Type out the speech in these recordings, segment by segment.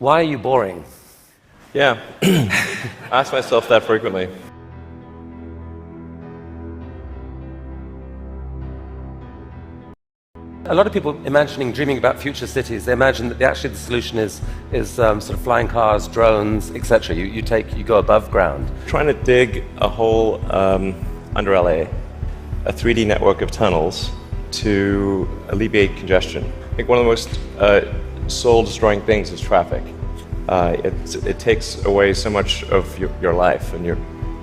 Why are you boring? Yeah, I ask myself that frequently. A lot of people dreaming about future cities, they imagine that actually the solution is sort of flying cars, drones, etc. You go above ground. Trying to dig a hole under LA, a 3D network of tunnels to alleviate congestion. I think one of the most soul-destroying things is traffic. It takes away so much of your life, and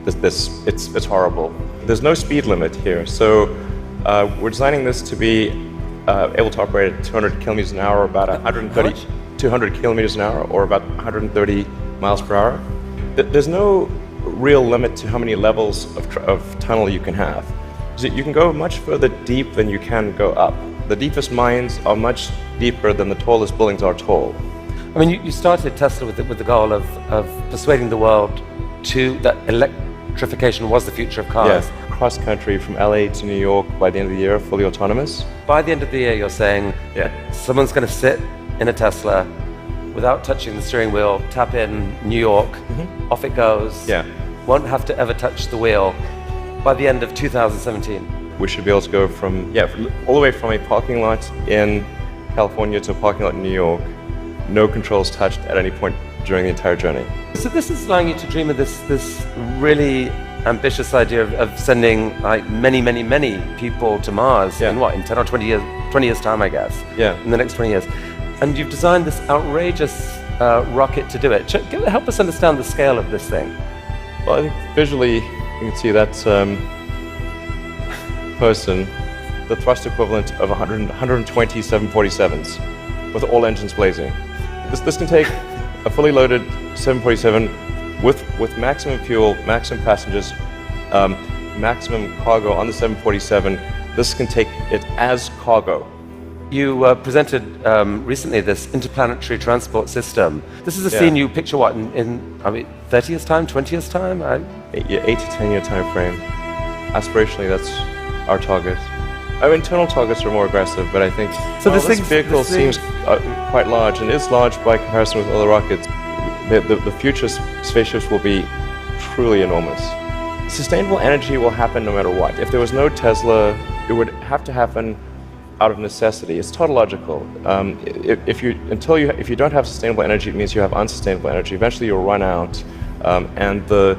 it's horrible. There's no speed limit here, so we're designing this to be able to operate at 200 kilometers an hour, about 200 kilometers an hour, or about 130 miles per hour. There's no real limit to how many levels of tunnel you can have. You can go much further deep than you can go up. The deepest mines are much deeper than the tallest buildings are tall. I mean, you started Tesla with the goal of persuading the world that electrification was the future of cars. Yes, cross country from LA to New York by the end of the year, fully autonomous. By the end of the year, you're saying someone's going to sit in a Tesla without touching the steering wheel, tap in New York, off it goes, won't have to ever touch the wheel by the end of 2017. We should be able to go from all the way from a parking lot in California to a parking lot in New York, no controls touched at any point during the entire journey. So this is allowing you to dream of this really ambitious idea of sending like many people to Mars in 10 or 20 years time, I guess. In the next 20 years. And you've designed this outrageous rocket to do it. Help us understand the scale of this thing. Well, I think visually you can see that person, the thrust equivalent of 120 747s with all engines blazing. This can take a fully loaded 747 with maximum fuel, maximum passengers, maximum cargo on the 747. This can take it as cargo. You presented recently this interplanetary transport system. This is a scene you picture what in 30 years time, 20 years time? 8 to 10 year time frame. Aspirationally, that's our target. Our internal targets are more aggressive, but I think this vehicle seems quite large, and is large by comparison with other rockets. The future spaceships will be truly enormous. Sustainable energy will happen no matter what. If there was no Tesla, it would have to happen out of necessity. It's tautological. If you don't have sustainable energy, it means you have unsustainable energy. Eventually, you'll run out, and the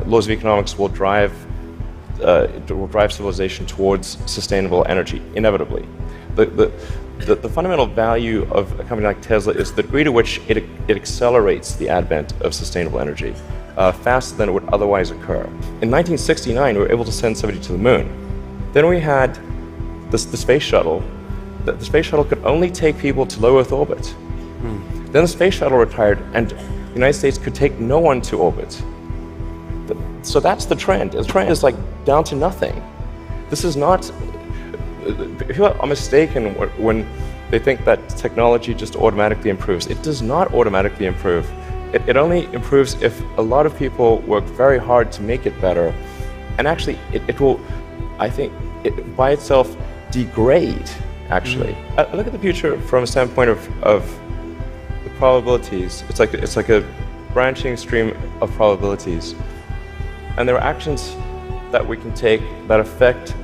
laws of economics will drive civilization towards sustainable energy inevitably. The fundamental value of a company like Tesla is the degree to which it accelerates the advent of sustainable energy faster than it would otherwise occur. In 1969, we were able to send somebody to the moon. Then we had the space shuttle. The space shuttle could only take people to low Earth orbit. Then the space shuttle retired, and the United States could take no one to orbit. So that's the trend. The trend is like down to nothing. This is not. People are mistaken when they think that technology just automatically improves. It does not automatically improve. It only improves if a lot of people work very hard to make it better. And actually, it will, I think, by itself degrade, actually. I look at the future from a standpoint of the probabilities. It's like a branching stream of probabilities. And there are actions that we can take that affect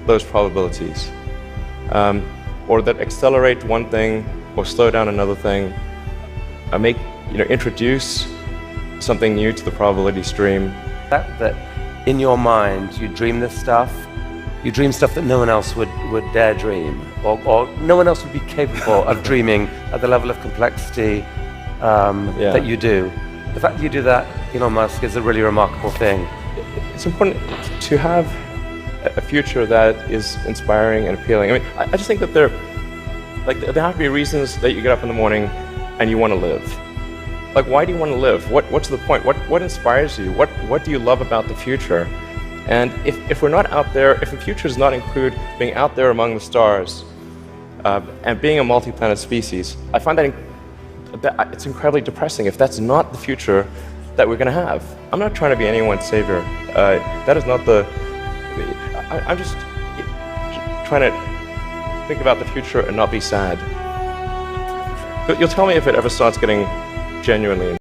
those probabilities, or that accelerate one thing or slow down another thing, introduce something new to the probability stream. That in your mind you dream this stuff, you dream stuff that no one else would dare dream, or no one else would be capable of dreaming at the level of complexity that you do. The fact that you do that, Elon Musk, is a really remarkable thing. It's important to have a future that is inspiring and appealing. I mean, I just think that there have to be reasons that you get up in the morning and you want to live. Like, why do you want to live? What's the point? What inspires you? What do you love about the future? And if we're not out there, if the future does not include being out there among the stars and being a multi-planet species, I find that it's incredibly depressing if that's not the future that we're going to have. I'm not trying to be anyone's savior. That is not the. I'm just trying to think about the future and not be sad. You'll tell me if it ever starts getting genuinely